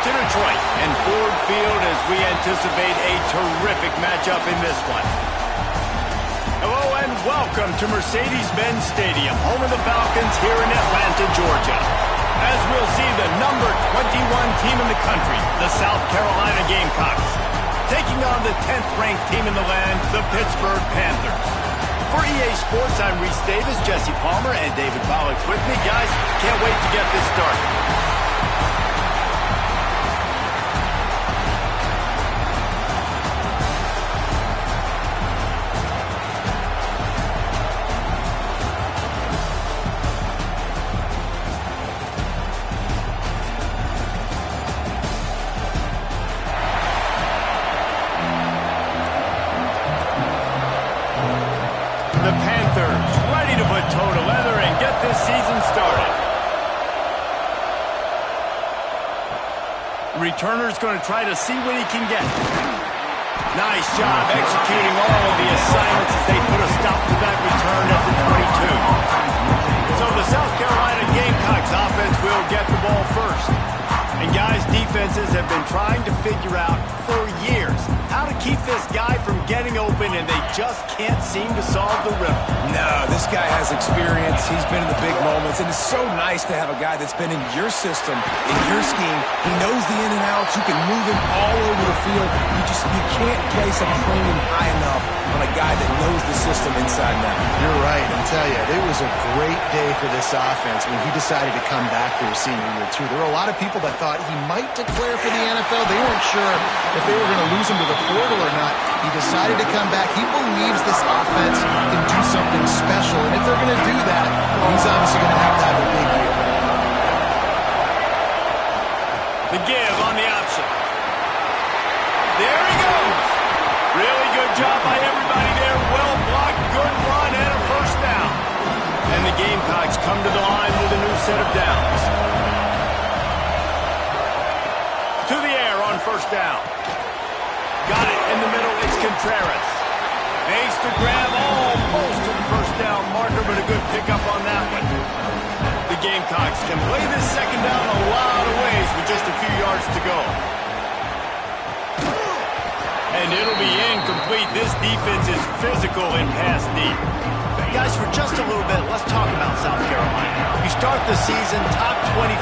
to Detroit and Ford Field as we anticipate a terrific matchup in this one. Hello and welcome to Mercedes-Benz Stadium, home of the Falcons here in Atlanta, Georgia. As we'll see the number 21 team in the country, the South Carolina Gamecocks, taking on the 10th ranked team in the land, the Pittsburgh Panthers. For EA Sports, I'm Reese Davis, Jesse Palmer, and David Pollack with me. Guys, can't wait to get this started. The Panthers ready to put toe to leather and get this season started. Returner's going to try to see what he can get. Nice job executing all of the assignments as they put a stop to that return at the 22. So the South Carolina Gamecocks offense will get the ball first. And guys, defenses have been trying to figure out for years how to keep this guy from getting open, and they just can't seem to solve the riddle. No, this guy has experience. He's been in the big moments, and it's so nice to have a guy that's been in your system, in your scheme. He knows the in and outs. You can move him all over the field. You can't place a premium high enough on a guy that knows the system inside and out. You're right, and tell you, it was a great day for this offense when he decided to come back for his senior year, too. There were a lot of people that thought he might declare for the NFL. They weren't sure if they were going to lose him to the portal or not. He decided to come back. He believes this offense can do something special, and if they're going to do that, he's obviously going to have a big year. The give on the option. There he goes. Really good job by everybody there. Well blocked, good run, and a first down. And the Gamecocks come to the line with a new set of downs. To the air on first down. Got it in the middle. It's Contreras. Makes the grab almost to the first down marker, but a good pickup on that one. The Gamecocks can play this second down a lot of ways with just a few yards to go. And it'll be incomplete. This defense is physical and pass deep. Guys, for just a little bit, let's talk about South Carolina. You start the season top 25.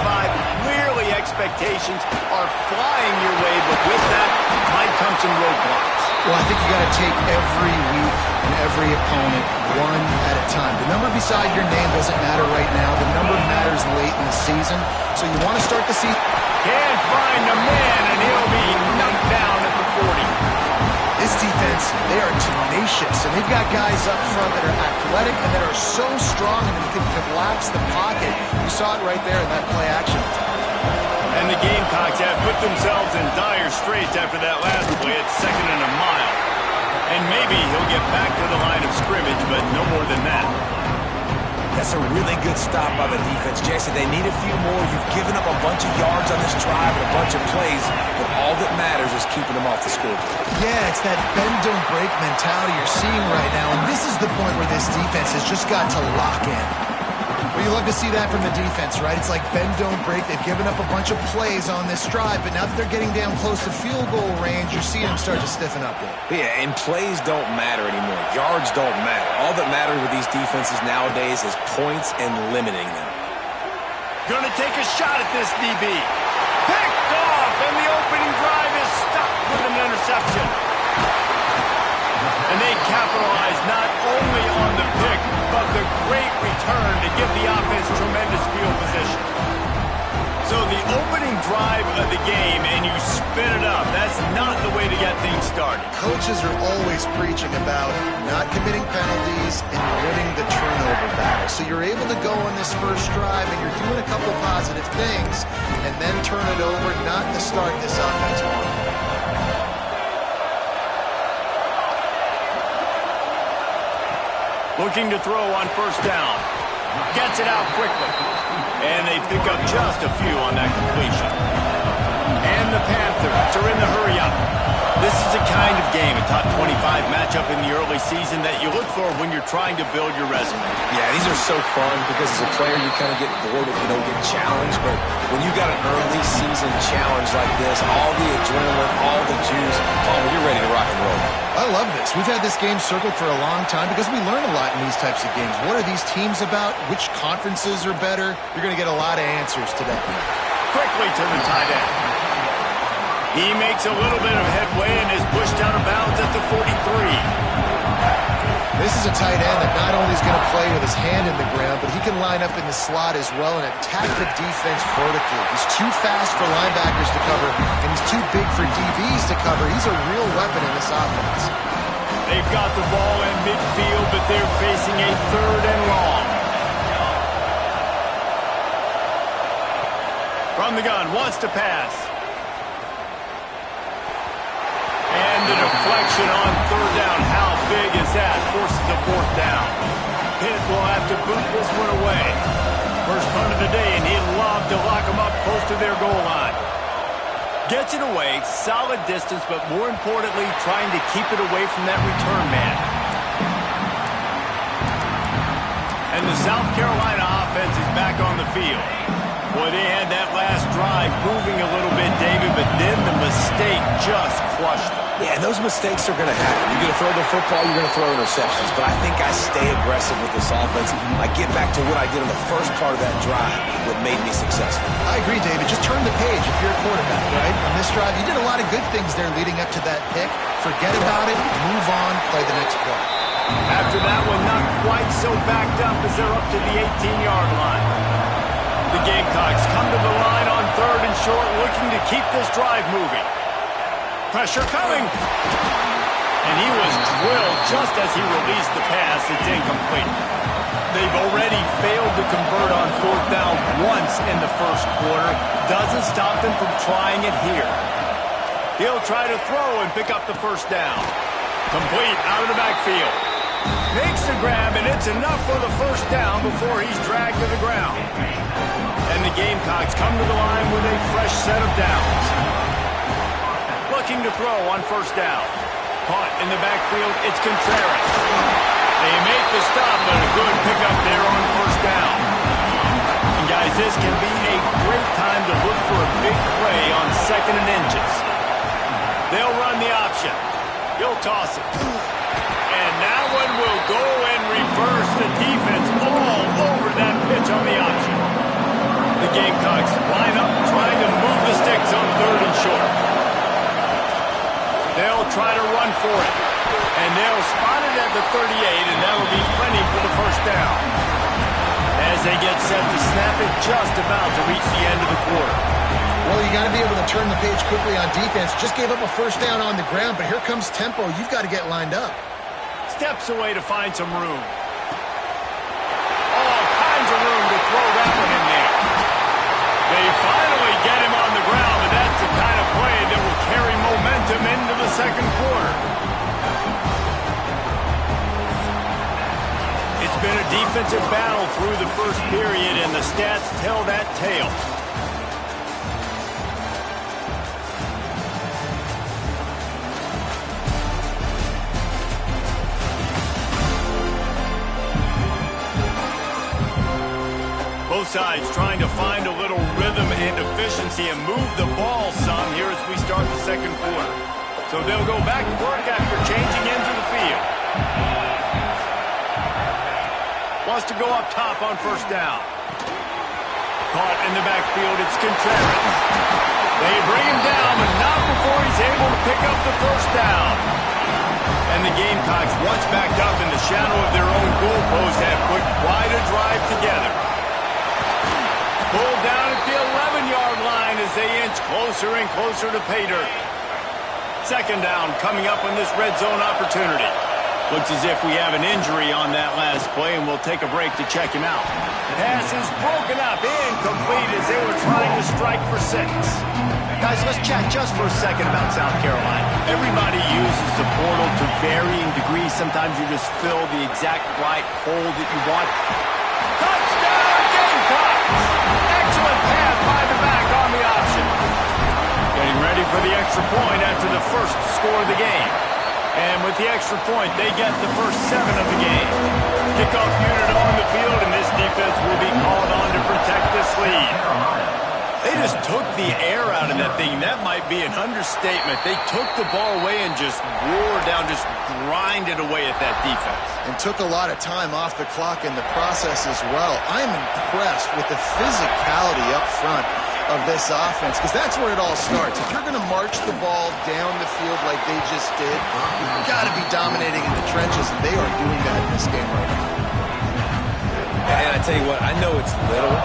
Clearly expectations are flying your way, but with that might come some roadblocks. Well, I think you got to take every week and every opponent one at a time. The number beside your name doesn't matter right now. The number matters late in the season. So you want to start the season. Can't find a man, and he'll be knocked down at the 40. This defense, they are tenacious, and they've got guys up front that are athletic and that are so strong and can collapse the pocket. You saw it right there in that play action. And the Gamecocks have put themselves in dire straits after that last play at 2nd and a mile. And maybe he'll get back to the line of scrimmage, but no more than that. That's a really good stop by the defense. Jason, they need a few more. You've given up a bunch of yards on this drive and a bunch of plays, but all that matters is keeping them off the scoreboard. Yeah, it's that bend, don't break mentality you're seeing right now, and this is the point where this defense has just got to lock in. Well, you love to see that from the defense, right? It's like bend, don't break. They've given up a bunch of plays on this drive, but now that they're getting down close to field goal range, you're seeing them start to stiffen up there. Yeah, and plays don't matter anymore. Yards don't matter. All that matters with these defenses nowadays is points and limiting them. Gonna take a shot at this DB. Picked off, and the opening drive is stopped with an interception. And they capitalize not only on the pick, but the great return to give the offense tremendous field position. So the opening drive of the game, and you spin it up. That's not the way to get things started. Coaches are always preaching about not committing penalties and winning the turnover battle. So you're able to go on this first drive, and you're doing a couple positive things, and then turn it over, not to start this offense on. Looking to throw on first down. Gets it out quickly. And they pick up just a few on that completion. And the Panthers are in the hurry up. This is the kind of game, a top 25 matchup in the early season, that you look for when you're trying to build your resume. Yeah, these are so fun because as a player you kind of get bored if you don't get challenged, but when you got an early season challenge like this, all the adrenaline, all the juice, you're ready to rock and roll. I love this. We've had this game circled for a long time because we learn a lot in these types of games. What are these teams about? Which conferences are better? You're going to get a lot of answers today. Quickly to the tight end. He makes a little bit of headway and is pushed out of bounds at the 43. This is a tight end that not only is going to play with his hand in the ground, but he can line up in the slot as well and attack the defense vertically. He's too fast for linebackers to cover, and he's too big for DBs to cover. He's a real weapon in this offense. They've got the ball in midfield, but they're facing a 3rd and long. From the gun, wants to pass. And the deflection on 3rd down. How big is that? Forces a 4th down. Pitt will have to boot this one away. First punt of the day, and he'd love to lock them up close to their goal line. Gets it away, solid distance, but more importantly, trying to keep it away from that return man. And the South Carolina offense is back on the field. Boy, they had that last drive moving a little bit, David, but then the mistake just crushed them. Yeah, and those mistakes are going to happen. You're going to throw the football, you're going to throw interceptions. But I think I stay aggressive with this offense. I get back to what I did on the first part of that drive, what made me successful. I agree, David. Just turn the page if you're a quarterback, right? On this drive, you did a lot of good things there leading up to that pick. Forget about it, move on, play the next play. After that one, not quite so backed up as they're up to the 18-yard line. The Gamecocks come to the line on 3rd and short, looking to keep this drive moving. Pressure coming. And he was drilled just as he released the pass. It's incomplete. They've already failed to convert on 4th down once in the first quarter. Doesn't stop them from trying it here. He'll try to throw and pick up the 1st down. Complete out of the backfield. Makes the grab, and it's enough for the 1st down before he's dragged to the ground. And the Gamecocks come to the line with a fresh set of downs. Looking to throw on 1st down. Caught in the backfield, it's Contreras. They make the stop, but a good pickup there on 1st down. And guys, this can be a great time to look for a big play on 2nd and inches. They'll run the option. He'll toss it. And that one will go and reverse the defense all over that pitch on the option. The Gamecocks line up, trying to move the sticks on 3rd and short. They'll try to run for it. And they'll spot it at the 38, and that'll be plenty for the 1st down. As they get set to snap it, just about to reach the end of the quarter. Well, you got to be able to turn the page quickly on defense. Just gave up a 1st down on the ground, but here comes tempo. You've got to get lined up. Steps away to find some room. All kinds of room to throw that one in there. They finally get him on the ground, and that's the kind of play that will carry momentum into the 2nd quarter. It's been a defensive battle through the 1st period, and the stats tell that tale. Both sides trying to find a little rhythm and efficiency and move the ball some here as we start the 2nd quarter. So they'll go back to work after changing into the field. Wants to go up top on 1st down. Caught in the backfield, it's Contreras. They bring him down, but not before he's able to pick up the 1st down. And the Gamecocks, once backed up in the shadow of their own goalpost, have put quite a drive together. Pulled down at the 11-yard line as they inch closer and closer to pay dirt. 2nd down coming up on this red zone opportunity. Looks as if we have an injury on that last play, and we'll take a break to check him out. Pass is broken up, incomplete as they were trying to strike for 6. Guys, let's chat just for a second about South Carolina. Everybody uses the portal to varying degrees. Sometimes you just fill the exact right hole that you want. Touchdown, Gamecocks! Excellent pass by the back on the option. Getting ready for the extra point after the first score of the game. And with the extra point, they get the first 7 of the game. Kickoff unit on the field, and this defense will be called on to protect this lead. They just took the air out of that thing. That might be an understatement. They took the ball away and just wore down, just grinded away at that defense. And took a lot of time off the clock in the process as well. I'm impressed with the physicality up front of this offense, because that's where it all starts. If you're going to march the ball down the field like they just did, you've got to be dominating in the trenches, and they are doing that in this game right now. And I tell you what, I know it's little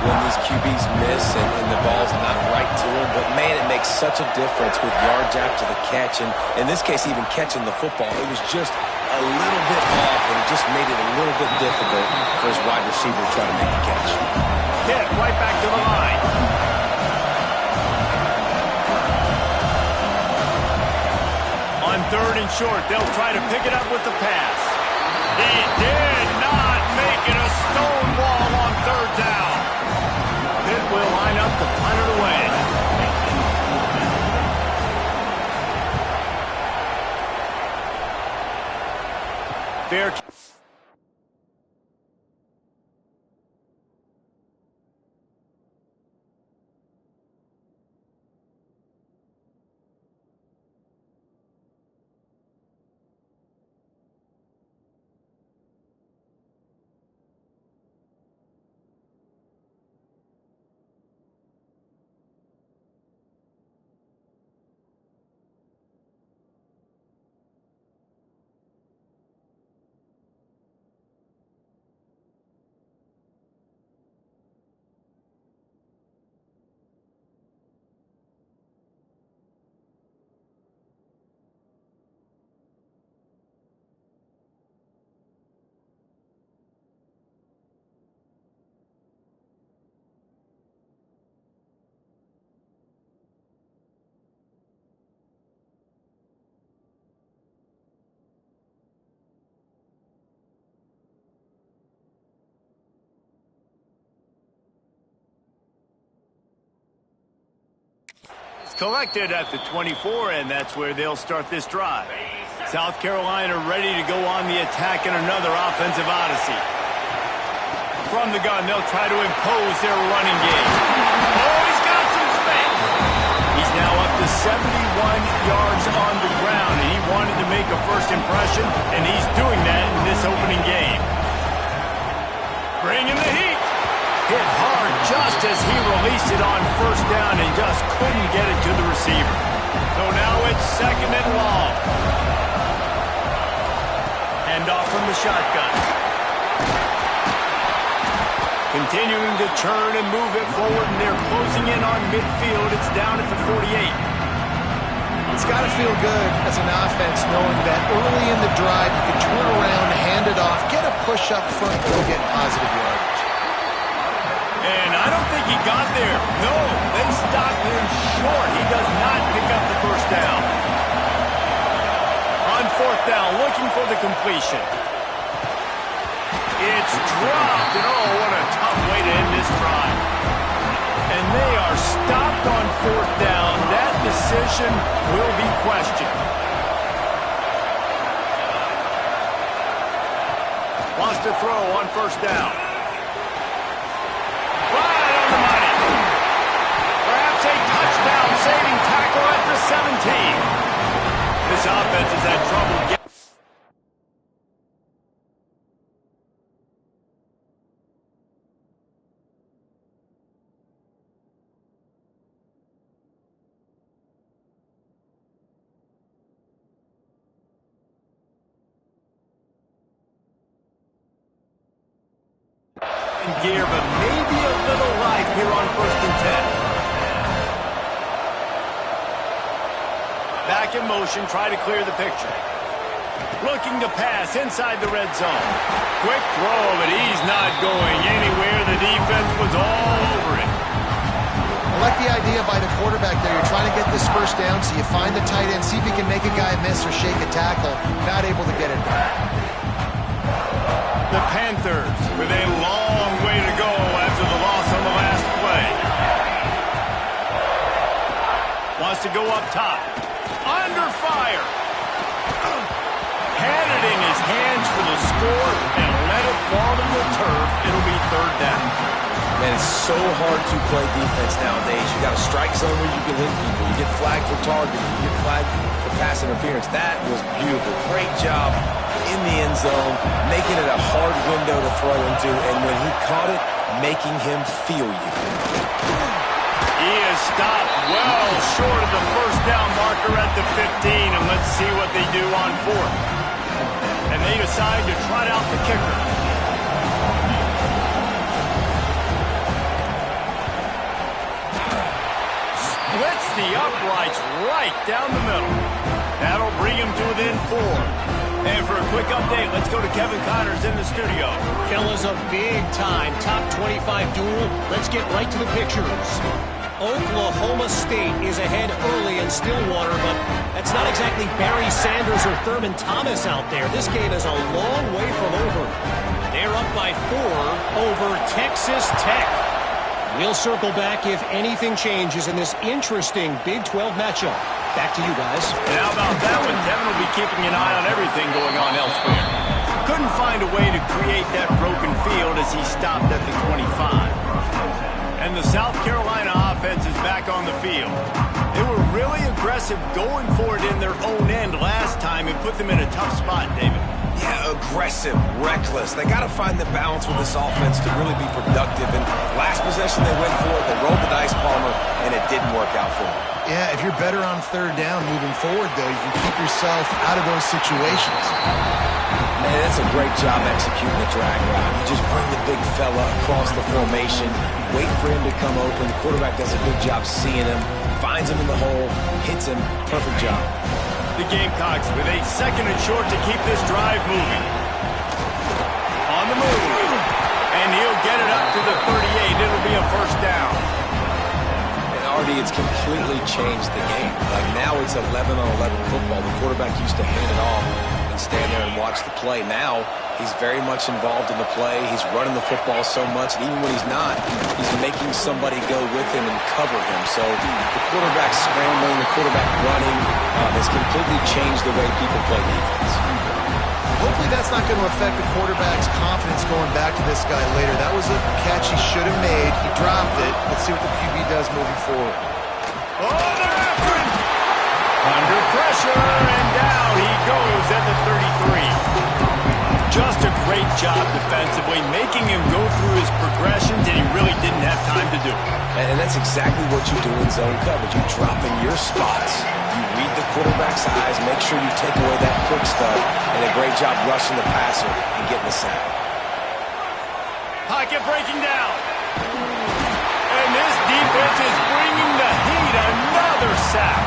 when these QBs miss and the ball's not right to them, but man, it makes such a difference with yards after the catch, and in this case, even catching the football. It was just a little bit off, and it just made it a little bit difficult for his wide receiver to try to make the catch. Hit right back to the line. On 3rd and short, they'll try to pick it up with the pass. He did not make it a stone wall on 3rd down. Pitt will line up to punt it away. Fair. Collected at the 24, and that's where they'll start this drive. South Carolina ready to go on the attack in another offensive odyssey. From the gun, they'll try to impose their running game. Oh, he's got some space. He's now up to 71 yards on the ground, and he wanted to make a first impression, and he's doing that in this opening game. Bringing the heat. Hit hard just as he released it on 1st down and just couldn't get it to the receiver. So now it's 2nd and long. Hand off from the shotgun. Continuing to turn and move it forward, and they're closing in on midfield. It's down at the 48. It's got to feel good as an offense knowing that early in the drive you can turn around, hand it off, get a push up front, and get positive yardage. And I don't think he got there. No, they stopped him short. He does not pick up the 1st down. On 4th down, looking for the completion. It's dropped, and oh, what a tough way to end this drive. And they are stopped on 4th down. That decision will be questioned. Wants to throw on 1st down. Saving tackle at the 17. This offense has had trouble getting. Gear, but maybe a little life here on 1st and 10. Back in motion, try to clear the picture. Looking to pass inside the red zone. Quick throw, but he's not going anywhere. The defense was all over it. I like the idea by the quarterback there. You're trying to get this 1st down, so you find the tight end, see if you can make a guy miss or shake a tackle. Not able to get it done. The Panthers with a long way to go after the loss on the last play. Wants to go up top. Under fire. Had it in his hands for the score and let it fall to the turf. It'll be third down. Man, it's so hard to play defense nowadays. You got a strike zone where you can hit people. You get flagged for targeting. You get flagged for pass interference. That was beautiful. Great job in the end zone, making it a hard window to throw into, and when he caught it, making him feel you. He is stopped well short of the first down marker at the 15, and let's see what they do on fourth. And they decide to trot out the kicker. Splits the uprights right down the middle. That'll bring him to within 4. And for a quick update, let's go to Kevin Connors in the studio. Fellas, a big-time top 25 duel. Let's get right to the pictures. Oklahoma State is ahead early in Stillwater, but that's not exactly Barry Sanders or Thurman Thomas out there. This game is a long way from over. They're up by 4 over Texas Tech. We'll circle back if anything changes in this interesting Big 12 matchup. Back to you guys. And how about that one? Devin will be keeping an eye on everything going on elsewhere. Couldn't find a way to create that broken field as he stopped at the 25. And the South Carolina offense is back on the field. They were really aggressive going for it in their own end last time and put them in a tough spot, David. Yeah, aggressive, reckless. They got to find the balance with this offense to really be productive. And last possession they went for it, they rolled the dice, Palmer, and it didn't work out for them. Yeah, if you're better on third down moving forward, though, you can keep yourself out of those situations. Man, that's a great job executing the drag route. You just bring the big fella across the formation, wait for him to come open. The quarterback does a good job seeing him, finds him in the hole, hits him. Perfect job. The Gamecocks with a 2nd and short to keep this drive moving. On the move. And he'll get it up to the 38. It'll be a first down. Artie, it's completely changed the game. Like now it's 11-on-11 football. The quarterback used to hand it off and stand there and watch the play. Now he's very much involved in the play. He's running the football so much, and even when he's not, he's making somebody go with him and cover him. So the quarterback scrambling, the quarterback running has completely changed the way people play defense. Hopefully that's not going to affect the quarterback's confidence going back to this guy later. That was a catch he should have made. He dropped it. Let's see what the QB does moving forward. Oh, they're after him! Under pressure, and down he goes at the 33. Just a great job defensively, making him go through his progressions, and he really didn't have time to do it. And that's exactly what you do in zone coverage. You drop in your spots. You read the quarterback's eyes, make sure you take away that quick stuff, and a great job rushing the passer and getting the sack. Pocket breaking down. And this defense is bringing the heat. Another sack.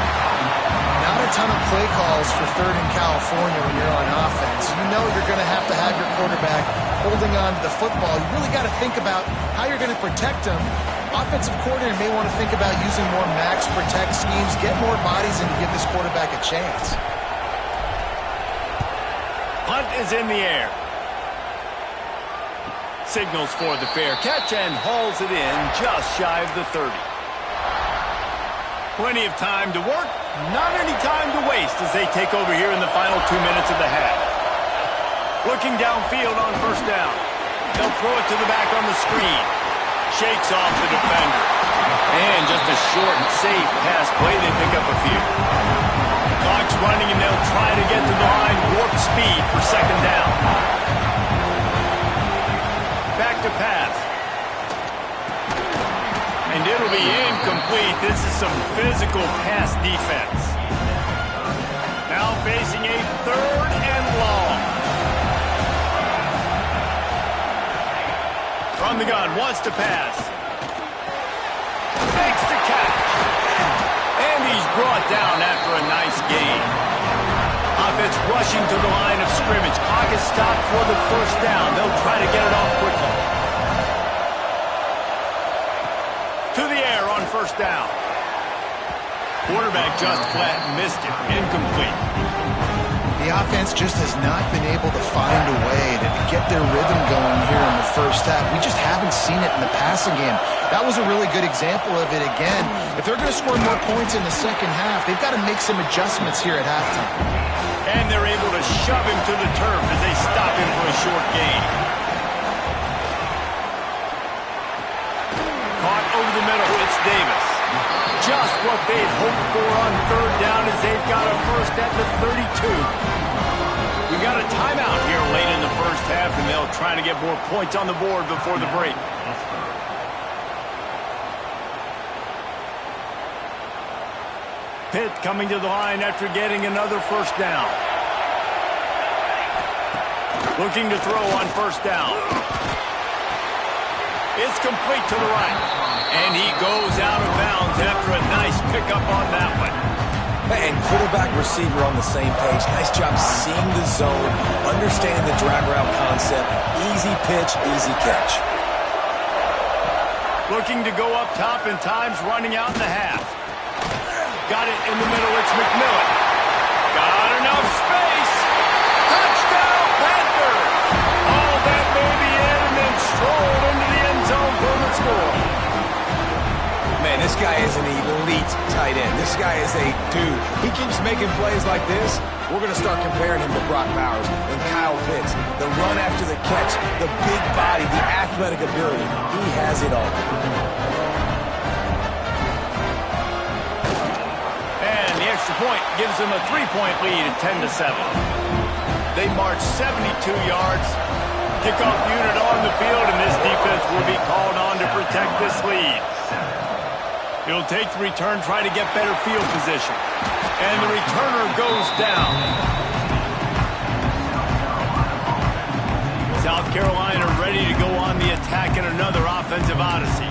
Not a ton of play calls for third in California when you're on offense. You know you're going to have your quarterback holding on to the football. You really got to think about how you're going to protect him. Offensive coordinator may want to think about using more max protect schemes, get more bodies in to give this quarterback a chance. Hunt is in the air. Signals for the fair catch and hauls it in just shy of the 30. Plenty of time to work, not any time to waste as they take over here in the final 2 minutes of the half. Looking downfield on first down. They'll throw it to the back on the screen. Shakes off the defender. And just a short and safe pass play, they pick up a few. Clock's running and they'll try to get to the line, warp speed for second down. Back to pass. And it'll be incomplete. This is some physical pass defense. Now facing a 3rd and long. From the gun, wants to pass. Makes the catch. And he's brought down after a nice gain. Offense rushing to the line of scrimmage. Clock is stopped for the first down. They'll try to get it off quickly. To the air on first down. Quarterback just flat missed it. Incomplete. The offense just has not been able to find a way to get their rhythm going here in the first half. We just haven't seen it in the passing game. That was a really good example of it again. If they're going to score more points in the second half, they've got to make some adjustments here at halftime. And they're able to shove him to the turf as they stop him for a short gain. Caught over the middle. It's Davis. Just what they'd hoped for on third down as they've got a first at the 32. We got a timeout here late in the first half, and they'll try to get more points on the board before the break. Pitt coming to the line after getting another first down. Looking to throw on first down. It's complete to the right. And he goes out of bounds after a nice pickup on that one. And quarterback receiver on the same page. Nice job seeing the zone, understanding the drag route concept. Easy pitch, easy catch. Looking to go up top and times running out in the half. Got it in the middle. It's McMillan. Got enough space. Touchdown, Panthers. All that baby in and then strolled into the end zone for the score. Man, this guy is an elite tight end. This guy is a dude. He keeps making plays like this. We're going to start comparing him to Brock Bowers and Kyle Pitts. The run after the catch, the big body, the athletic ability. He has it all. And the extra point gives them a 3-point lead at 10-7. They march 72 yards. Kickoff unit on the field, and this defense will be called on to protect this lead. He'll take the return, try to get better field position. And the returner goes down. South Carolina ready to go on the attack in another offensive odyssey.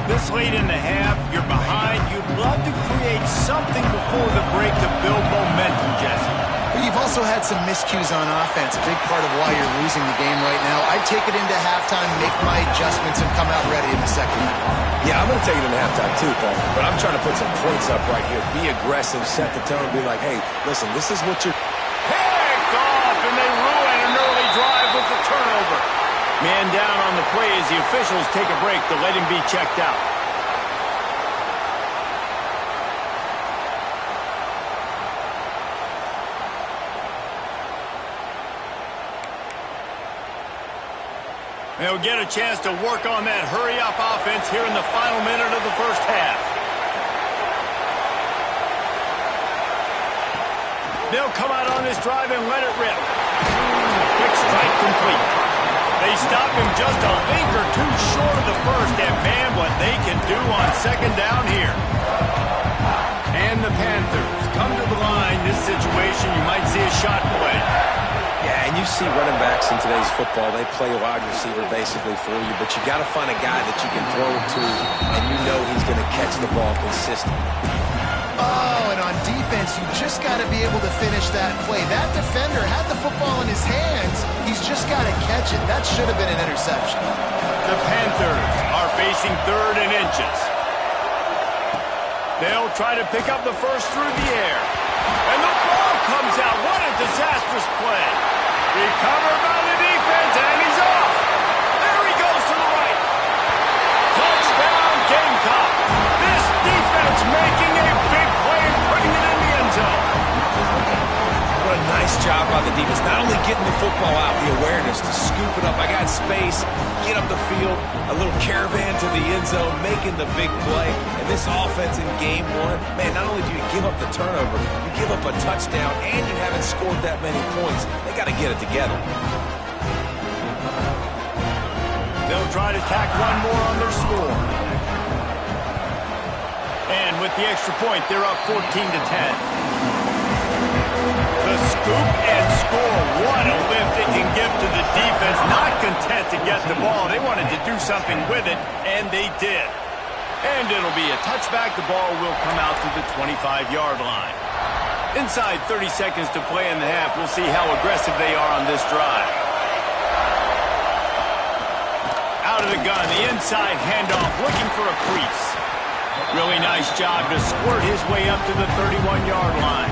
This late in the half, you're behind. You'd love to create something before the break to build momentum, Jesse. But you've also had some miscues on offense, a big part of why you're losing the game right now. I'd take it into halftime, make my adjustments, and come out ready in the second half. Yeah, I'm going to take it into halftime too, Paul. But I'm trying to put some points up right here. Be aggressive, set the tone, be like, hey, listen, this is what you're... Picked off, and they ruin an early drive with the turnover. Man down on the play as the officials take a break to let him be checked out. They'll get a chance to work on that hurry-up offense here in the final minute of the first half. They'll come out on this drive and let it rip. Quick strike complete. They stop him just a link or two short of the first, and man, what they can do on second down here. And the Panthers come to the line. This situation, you might see a shot play. Yeah, and you see running backs in today's football, they play a wide receiver basically for you, but you got to find a guy that you can throw it to, and you know he's going to catch the ball consistently. Oh, and on defense, you just got to be able to finish that play. That defender had the football in his hands. He's just got to catch it. That should have been an interception. The Panthers are facing third and inches. They'll try to pick up the first through the air. And the ball comes out. What a disastrous play. Recovered by the defense, and he's off. There he goes to the right. Touchdown, Gamecock. This defense making a big play and putting it in the end zone. What a nice job by the defense. Not only getting the football out, the awareness to scoop it up. I got space, get up the field, a little caravan to the end zone, making the big play. And this offense in game one, man, not only do you give up the turnover, you give up a touchdown, and you haven't scored that many points. They got to get it together. They'll try to tack one more on their score. And with the extra point, they're up 14-10. The scoop and score. What a lift it can give to the defense. Not content to get the ball. They wanted to do something with it, and they did. And it'll be a touchback. The ball will come out to the 25-yard line. Inside 30 seconds to play in the half. We'll see how aggressive they are on this drive. Out of the gun, the inside handoff, looking for a crease. Really nice job to squirt his way up to the 31-yard line.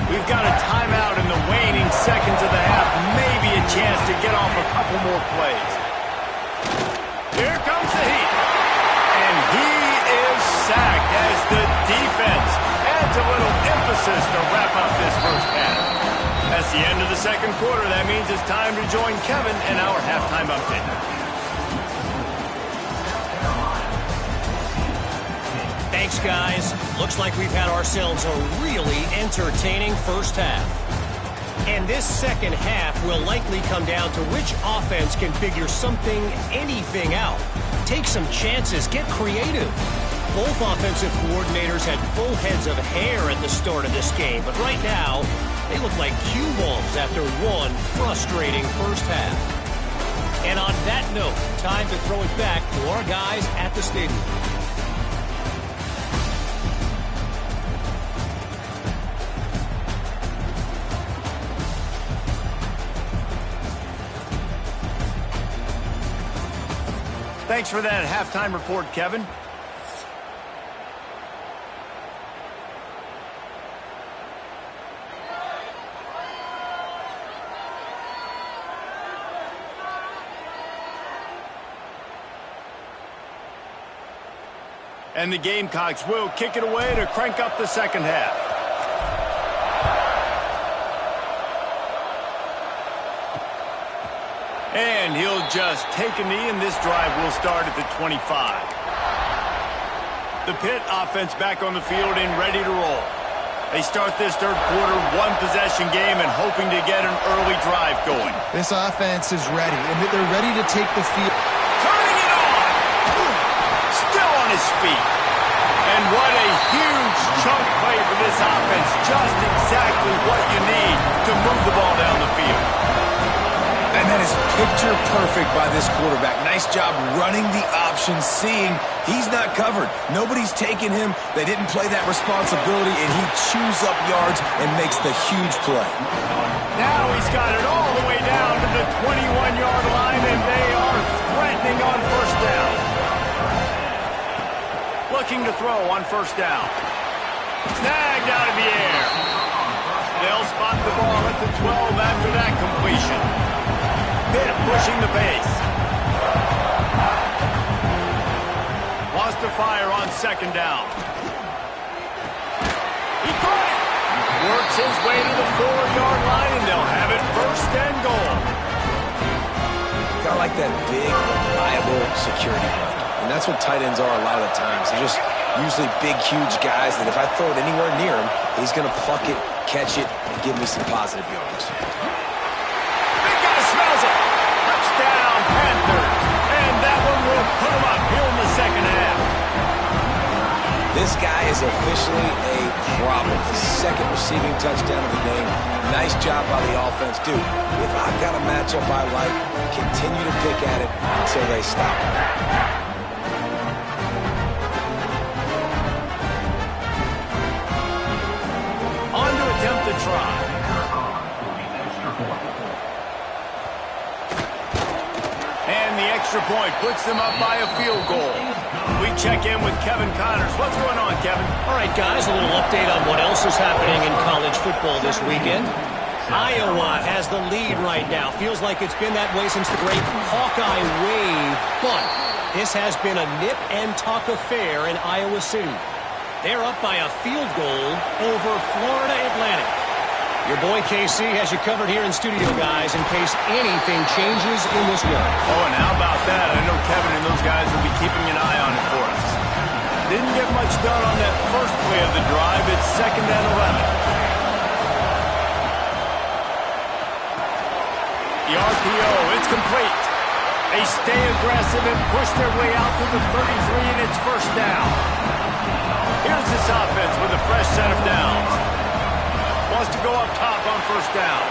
We've got a timeout in the waning seconds of the half. Maybe a chance to get off a couple more plays. Here comes the heat. And he is sacked as the defense adds a little emphasis to wrap up this first half. That's the end of the second quarter. That means it's time to join Kevin in our halftime update. Thanks, guys. Looks like we've had ourselves a really entertaining first half. And this second half will likely come down to which offense can figure something, anything out. Take some chances, get creative. Both offensive coordinators had full heads of hair at the start of this game, but right now, they look like cue balls after one frustrating first half. And on that note, time to throw it back to our guys at the stadium. Thanks for that halftime report, Kevin. And the Gamecocks will kick it away to crank up the second half. And he'll just take a knee, and this drive will start at the 25. The Pitt offense back on the field and ready to roll. They start this third quarter one-possession game and hoping to get an early drive going. This offense is ready, and they're ready to take the field. Turning it on! Still on his feet. And what a huge chunk play for this offense. Just exactly what you need to move the ball down the field. And that is picture perfect by this quarterback. Nice job running the option, seeing he's not covered. Nobody's taking him. They didn't play that responsibility, and he chews up yards and makes the huge play. Now he's got it all the way down to the 21-yard line, and they are threatening on first down. Looking to throw on first down. Snagged out of the air. They'll spot the ball at the 12 after that completion. Pitt pushing the pace. Wants to fire on second down. He caught it. Works his way to the 4-yard line, and they'll have it first and goal. Got like that big, reliable security blanket. And that's what tight ends are a lot of the times. They're just usually big, huge guys that if I throw it anywhere near him, he's going to pluck it, catch it, and give me some positive yards. Smells it. Touchdown, Panthers. And that one will put them up here in the second half. This guy is officially a problem. His second receiving touchdown of the game. Nice job by the offense. Dude, if I've got a matchup I like, continue to pick at it until they stop. On to attempt to try. And the extra point puts them up by a field goal. We check in with Kevin Connors. What's going on, Kevin? All right, guys, a little update on what else is happening in college football this weekend. Iowa has the lead right now. Feels like it's been that way since the great Hawkeye wave. But this has been a nip-and-tuck affair in Iowa City. They're up by a field goal over Florida Atlantic. Your boy KC has you covered here in studio, guys, in case anything changes in this one. Oh, and how about that? I know Kevin and those guys will be keeping an eye on it for us. Didn't get much done on that first play of the drive. It's 2nd and 11. The RPO, it's complete. They stay aggressive and push their way out to the 33, and it's first down. Here's this offense with a fresh set of downs. Wants to go up top on first down.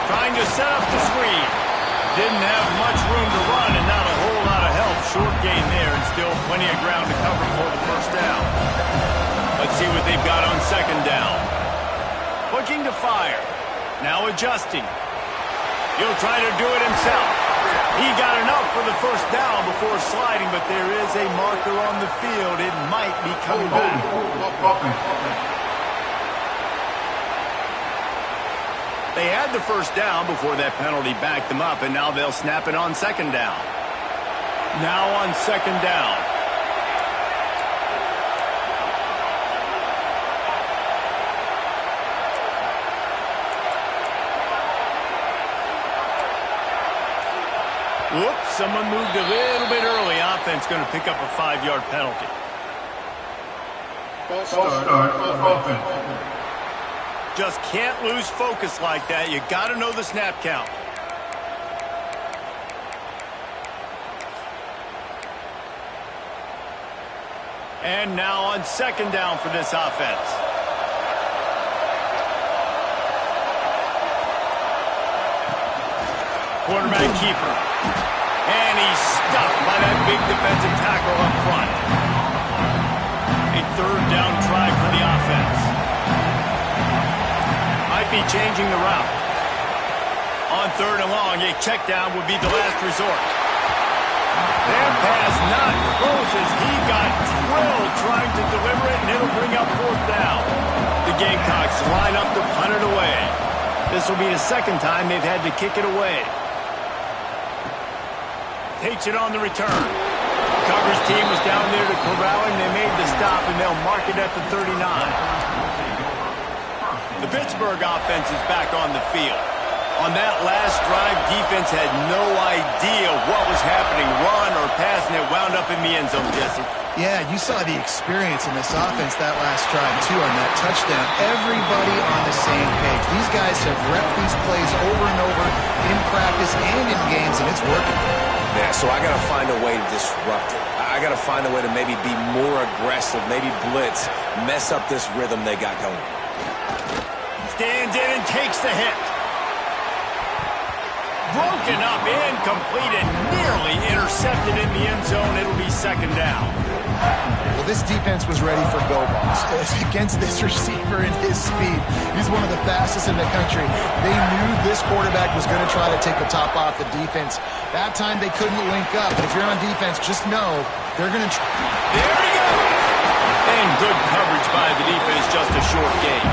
Trying to set up the screen. Didn't have much room to run and not a whole lot of help. Short gain there and still plenty of ground to cover for the first down. Let's see what they've got on second down. Looking to fire. Now adjusting. He'll try to do it himself. He got enough for the first down before sliding, but there is a marker on the field. It might be coming back. They had the first down before that penalty backed them up, and now they'll snap it on second down. Now on second down. Whoops, someone moved a little bit early. Offense going to pick up a 5-yard penalty. Start offense. Just can't lose focus like that. You got to know the snap count. And now on second down for this offense. Quarterback keeper. And he's stuffed by that big defensive tackle up front. A third down try for the offense. Might be changing the route. On third and long, a check down would be the last resort. That pass not close as he got drilled trying to deliver it, and it'll bring up fourth down. The Gamecocks line up to punt it away. This will be the second time they've had to kick it away. Takes it on the return. The coverage team was down there to corral him. They made the stop, and they'll mark it at the 39. The Pittsburgh offense is back on the field. On that last drive, defense had no idea what was happening, run or pass, and it wound up in the end zone, Jesse. Yeah, you saw the experience in this offense that last drive, too, on that touchdown. Everybody on the same page. These guys have repped these plays over and over in practice and in games, and it's working. Yeah, so I got to find a way to disrupt it. I got to find a way to maybe be more aggressive, maybe blitz, mess up this rhythm they got going. Stands in and takes the hit. Broken up, incomplete, and nearly intercepted in the end zone. It'll be second down. Well, this defense was ready for go balls. Against this receiver and his speed, he's one of the fastest in the country. They knew this quarterback was going to try to take the top off the defense. That time they couldn't link up, but if you're on defense, just know they're going to try. There he goes! And good coverage by the defense, just a short gain.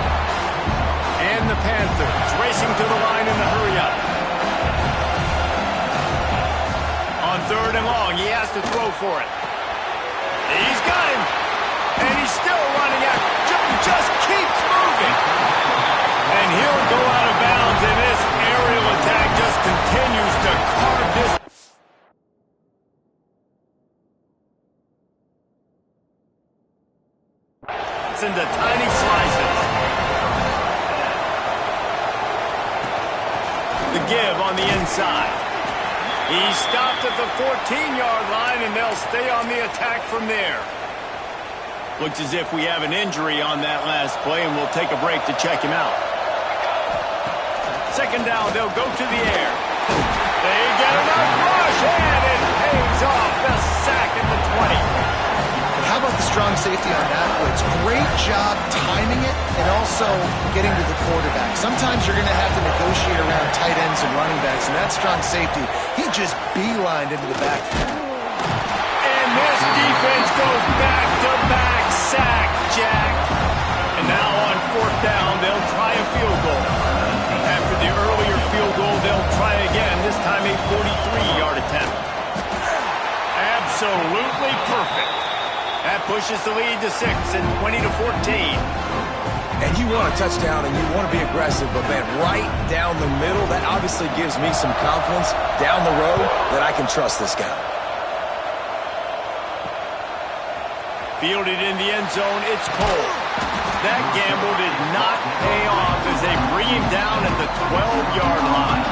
And the Panthers racing to the line in the hurry-up. On third and long, he has to throw for it. He's got him. And he's still running out. Just keeps moving. And he'll go out of bounds, and this aerial attack just continues to carve this. It's into tiny slices. The give on the inside. He stopped at the 14-yard line, and they'll stay on the attack from there. Looks as if we have an injury on that last play, and we'll take a break to check him out. Second down, they'll go to the air. They get enough rush, and it pays off. The sack at the 20. How about the strong safety on that blitz? Great job timing it and also getting to the quarterback. Sometimes you're going to have to negotiate around tight ends and running backs, and that strong safety, he just beelined into the backfield. And this defense goes back-to-back sack, Jack. And now on fourth down, they'll try a field goal. After the earlier field goal, they'll try again, this time a 43-yard attempt. Absolutely perfect. That pushes the lead to 6 and 20-14. And you want a touchdown and you want to be aggressive, but man, right down the middle, that obviously gives me some confidence down the road that I can trust this guy. Fielded in the end zone, it's Cole. That gamble did not pay off as they bring him down at the 12-yard line.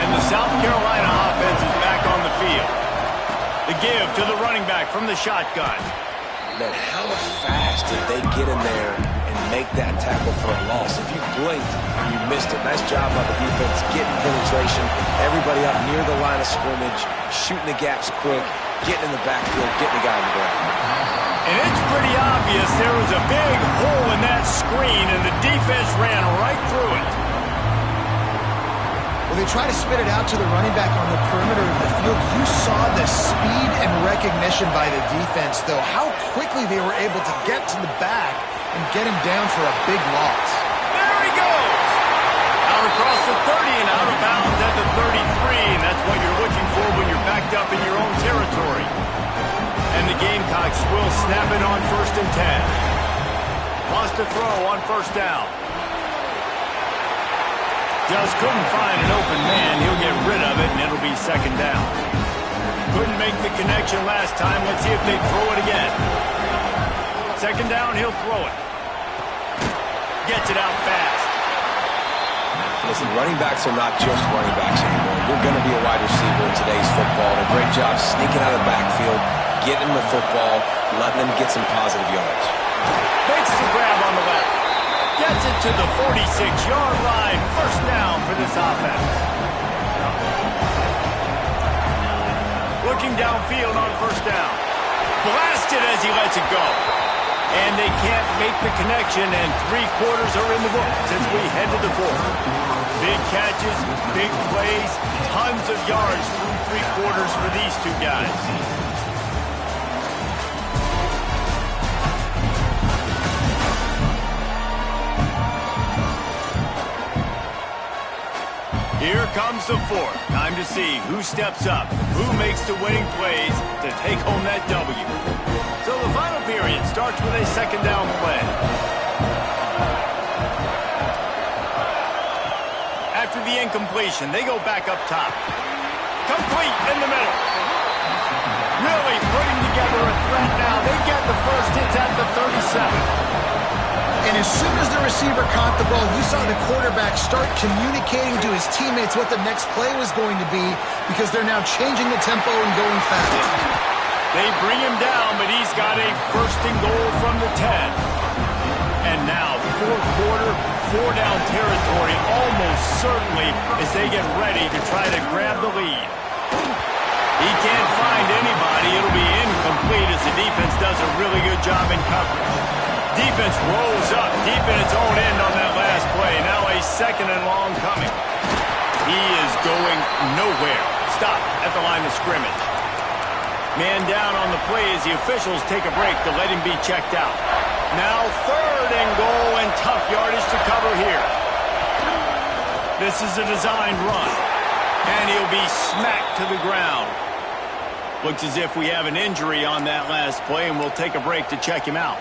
And the South Carolina offense is back on the field. The give to the running back from the shotgun. Man, how fast did they get in there and make that tackle for a loss? If you blinked, you missed it. Nice job by the defense getting penetration. Everybody up near the line of scrimmage, shooting the gaps quick, getting in the backfield, getting the guy on the ground. And it's pretty obvious there was a big hole in that screen, and the defense ran right through it. Well, they try to spit it out to the running back on the perimeter of the field. You saw the speed and recognition by the defense, though. How quickly they were able to get to the back and get him down for a big loss. There he goes! Out across the 30 and out of bounds at the 33, and that's what you're looking for when you're backed up in your own territory. And the Gamecocks will snap it on 1st and 10. Lost a throw on 1st down. Just couldn't find an open man. He'll get rid of it, and it'll be 2nd down. Couldn't make the connection last time. Let's see if they throw it again. 2nd down, he'll throw it. Gets it out fast. Listen, running backs are not just running backs anymore. You're going to be a wide receiver in today's football. And a great job sneaking out of the backfield, getting the football, letting them get some positive yards. Makes the grab on the left. Gets it to the 46-yard line. 1st down for this offense. Looking downfield on 1st down. Blasted as he lets it go. And they can't make the connection, and 3 quarters are in the books as we head to the 4th. Big catches, big plays, tons of yards through 3 quarters for these two guys. Here comes the 4th. Time to see who steps up, who makes the winning plays to take home that W. So the final period starts with a 2nd down play. After the incompletion, they go back up top. Complete in the middle. Really putting together a threat now. They get the first. It's at the 37. And as soon as the receiver caught the ball, you saw the quarterback start communicating to his teammates what the next play was going to be because they're now changing the tempo and going fast. They bring him down, but he's got a 1st and goal from the 10. And now, 4th quarter, 4-down territory almost certainly as they get ready to try to grab the lead. He can't find anybody. It'll be incomplete as the defense does a really good job in coverage. Defense rolls up deep in its own end on that last play. Now a 2nd and long coming. He is going nowhere. Stop at the line of scrimmage. Man down on the play as the officials take a break to let him be checked out. Now 3rd and goal and tough yardage to cover here. This is a designed run. And he'll be smacked to the ground. Looks as if we have an injury on that last play, and we'll take a break to check him out.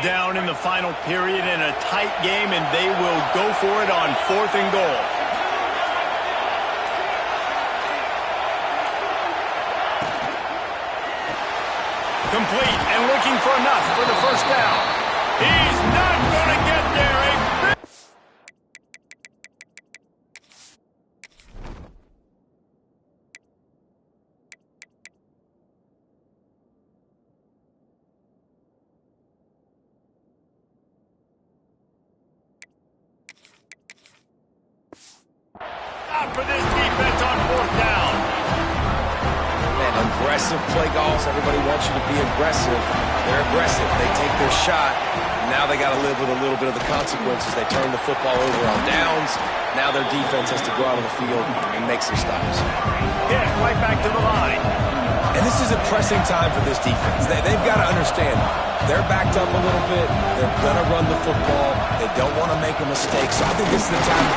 Down in the final period in a tight game, and they will go for it on 4th and goal. Complete and looking for enough for the 1st down. He's not going to get there. For this defense on 4th down. Man, aggressive play calls. Everybody wants you to be aggressive. They're aggressive. They take their shot. Now they got to live with a little bit of the consequences. They turn the football over on downs. Now their defense has to go out on the field and make some stops. Yeah, right back to the line. And this is a pressing time for this defense. They've got to understand they're backed up a little bit. They're going to run the football. They don't want to make a mistake. So I think this is the time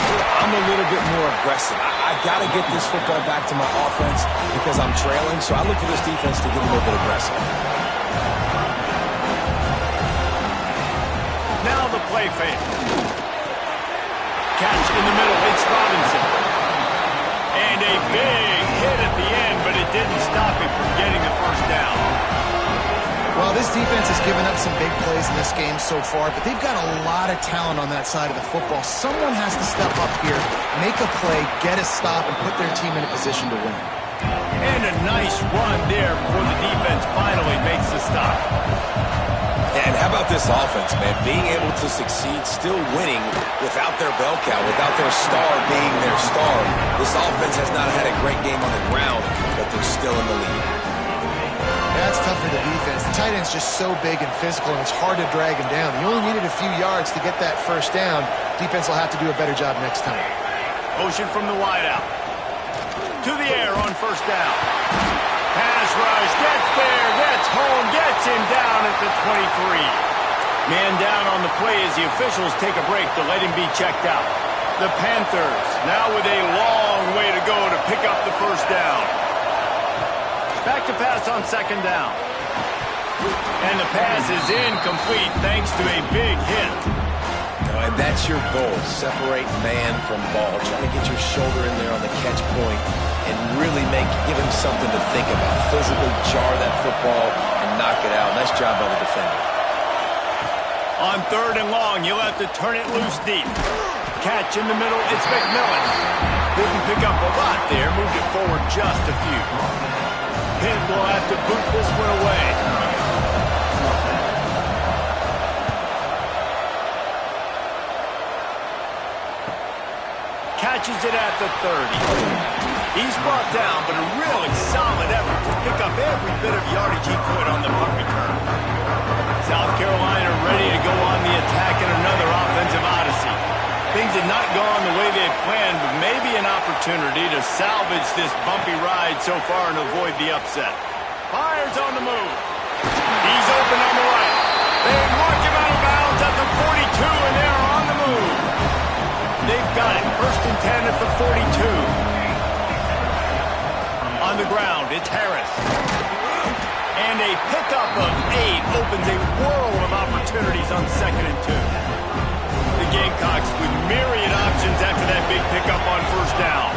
I'm a little bit more aggressive. I got to get this football back to my offense because I'm trailing. So I look for this defense to get a little bit aggressive. Now the play fake. Catch in the middle. It's Robinson. And a big hit at the end, but it didn't stop him from getting the 1st down. Well, this defense has given up some big plays in this game so far, but they've got a lot of talent on that side of the football. Someone has to step up here, make a play, get a stop, and put their team in a position to win. And a nice run there before the defense finally makes the stop. And how about this offense, man? Being able to succeed, still winning without their bell cow, without their star being their star. This offense has not had a great game on the ground, but they're still in the lead. That's tough for the defense. The tight end's just so big and physical, and it's hard to drag him down. He only needed a few yards to get that 1st down. Defense will have to do a better job next time. Motion from the wideout. to the air on first down. Pass rush, gets there, gets home, gets him down at the 23. Man down on the play as the officials take a break to let him be checked out. The Panthers now with a long way to go to pick up the first down. Back to pass on second down. And the pass is incomplete thanks to a big hit. And that's your goal. Separate man from ball. Try to get your shoulder in there on the catch point and really give him something to think about. Physically jar that football and knock it out. Nice job by the defender. On third and long, you'll have to turn it loose deep. Catch in the middle, it's McMillan. Didn't pick up a lot there, moved it forward just a few. Pitt will have to boot this one away. Catches it at the 30. He's brought down, but a really solid effort to pick up every bit of yardage he could on the punt return. South Carolina ready to go on the attack in another offensive odyssey. Things had not gone the way they had planned, but maybe an opportunity to salvage this bumpy ride so far and avoid the upset. Fires on the move. He's open on the right. They mark him out of bounds at the 42, and they're on the move. They've got it. First and 10 at the 42. On the ground, it's Harris. And a pickup of 8 opens a world of opportunities on second and 2. The Gamecocks with myriad options after that big pickup on first down.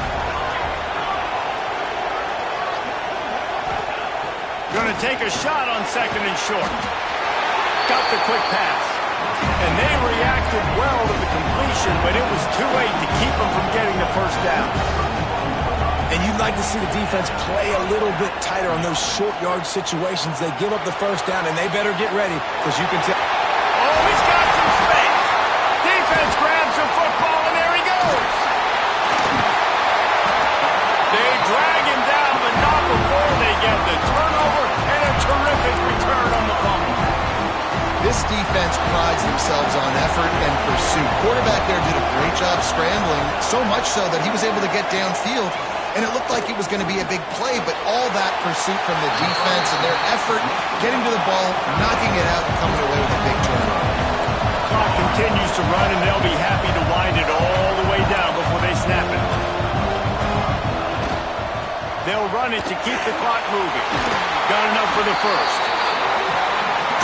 Going to take a shot on second and short. Got the quick pass. And they reacted well to the completion, but it was too late to keep them from getting the first down. And you'd like to see the defense play a little bit tighter on those short yard situations. They give up the first down, and they better get ready, because you can tell. Oh, he's got some space. Defense grabs the football, and there he goes. They drag him down, but not before they get the turnover and a terrific return on the fumble. This defense prides themselves on effort and pursuit. Quarterback there did a great job scrambling, so much so that he was able to get downfield, and it looked like it was going to be a big play, but all that pursuit from the defense and their effort, getting to the ball, knocking it out, and coming away with a big turnover. Clock continues to run, and they'll be happy to wind it all the way down before they snap it. They'll run it to keep the clock moving. Got enough for the first.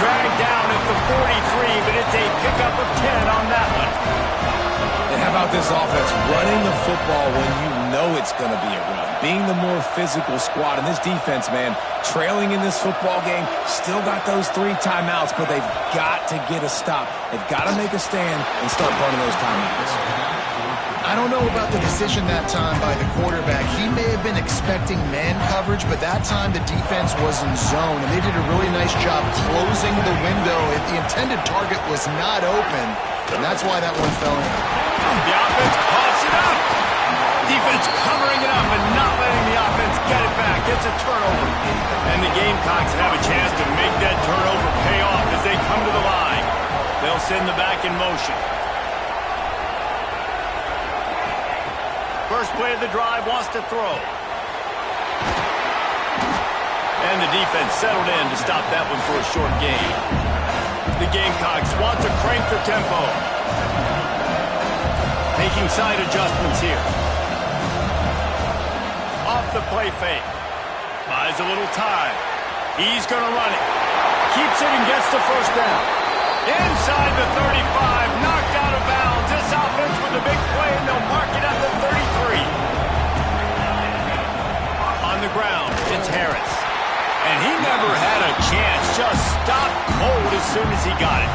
Dragged down at the 43, but it's a pickup of 10 on that one. And how about this offense running the football when you know it's going to be a run? Being the more physical squad. And this defense, man, trailing in this football game, still got those 3 timeouts, but they've got to get a stop. They've got to make a stand and start burning those timeouts. I don't know about the decision that time by the quarterback. He may have been expecting man coverage, but that time the defense was in zone, and they did a really nice job closing the window. The intended target was not open, and that's why that one fell in. The offense pops it up. Defense covering it up and not letting the offense get it back. It's a turnover. And the Gamecocks have a chance to make that turnover pay off as they come to the line. They'll send the back in motion. First play of the drive, wants to throw. And the defense settled in to stop that one for a short gain. The Gamecocks want to crank the tempo. Making side adjustments here. Off the play fake. Buys a little time. He's going to run it. Keeps it and gets the first down. Inside the 35, knocked out of bounds. This offense with a big play, and they'll mark it at the 33. On the ground, it's Harris. And he never had a chance, just stopped cold as soon as he got it.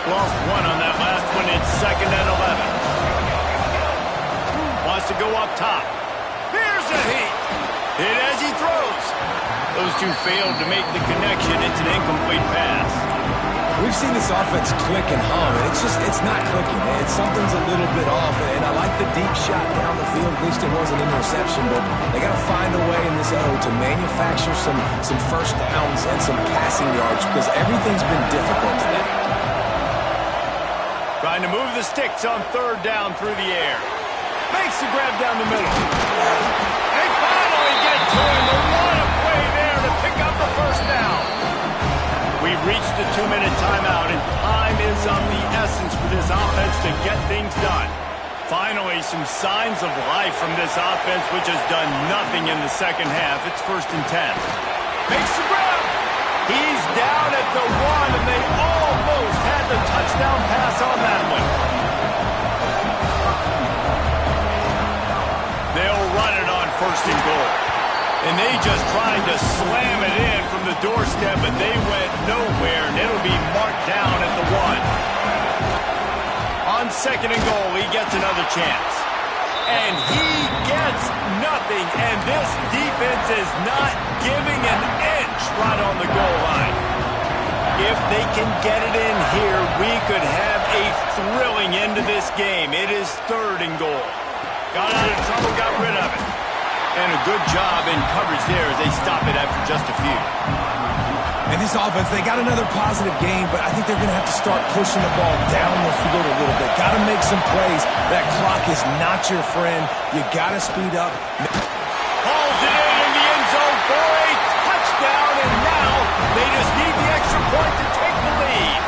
Lost one on that last one. It's second and 11. Wants to go up top. Here's a heat. Hit as he throws. Those two failed to make the connection. It's an incomplete pass. We've seen this offense click and hum, and it's not clicking. Something's a little bit off, and I like the deep shot down the field. At least it wasn't an interception, but they got to find a way in this O to manufacture some first downs and some passing yards because everything's been difficult today. Trying to move the sticks on third down through the air. Makes the grab down the middle. And him. What a play there to pick up the first down. We've reached the 2-minute timeout, and time is of the essence for this offense to get things done. Finally, some signs of life from this offense, which has done nothing in the second half. It's 1st and 10. Makes the grab. He's down at the 1, and they almost had the touchdown pass on that one. They'll run it on 1st and goal. And they just tried to slam it in from the doorstep, but they went nowhere, and it'll be marked down at the 1. On 2nd and goal, he gets another chance. And he gets nothing, and this defense is not giving an inch right on the goal line. If they can get it in here, we could have a thrilling end to this game. It is 3rd and goal. Got out of trouble, got rid of it. And a good job in coverage there as they stop it after just a few. And this offense, they got another positive game, but I think they're going to have to start pushing the ball down the field a little bit. Got to make some plays. That clock is not your friend. You got to speed up. Hauls it in the end zone for a touchdown, and now they just need the extra point to take the lead.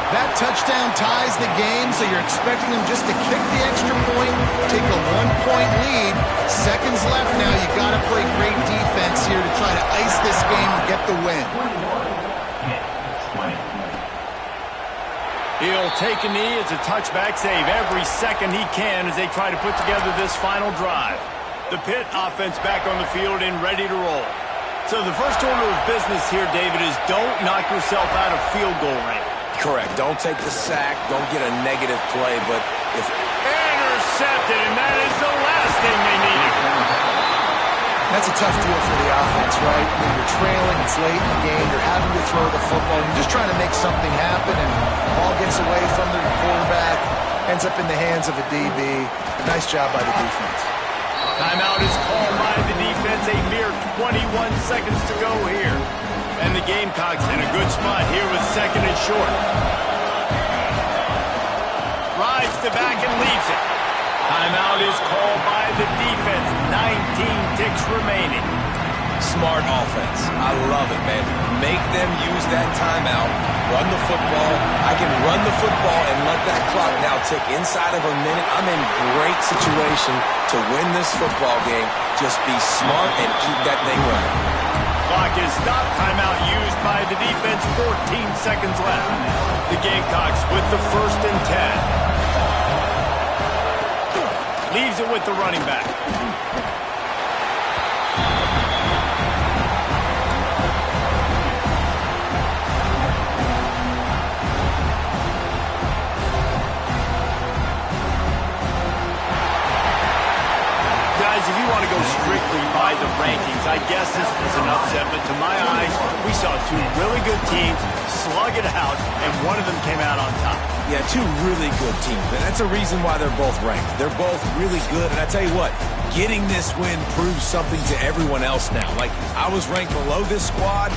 That touchdown ties the game, so you're expecting them just to kick the extra point, take a 1-point lead. Seconds left now. You got to play great defense here to try to ice this game and get the win. He'll take a knee. It's a touchback save every second he can as they try to put together this final drive. The Pitt offense back on the field and ready to roll. So the first order of business here, David, is don't knock yourself out of field goal range. Correct. Don't take the sack. Don't get a negative play. But if intercepted, and that is the last thing they needed. That's a tough deal for the offense, right? When you're trailing, it's late in the game, you're having to throw the football, you're just trying to make something happen, and the ball gets away from the quarterback, ends up in the hands of a DB. Nice job by the defense. Timeout is called by the defense. A mere 21 seconds to go here. And the Gamecocks in a good spot here with 2nd and short. Rides to back and leaves it. Timeout is called by the defense. 19 ticks remaining. smart offense. I love it, man. Make them use that timeout. Run the football. I can run the football and let that clock now tick inside of a minute. I'm in great situation to win this football game. Just be smart and keep that thing running. Clock is stopped. Timeout used by the defense. 14 seconds left. The Gamecocks with the 1st and 10. Leaves it with the running back. Guys, if you want to go strictly by the rankings, I guess this was an upset, but to my eyes, we saw two really good teams slug it out, and one of them came out on top. Yeah, two really good teams, and that's a reason why they're both ranked. They're both really good, and I tell you what, getting this win proves something to everyone else now. Like, I was ranked below this squad,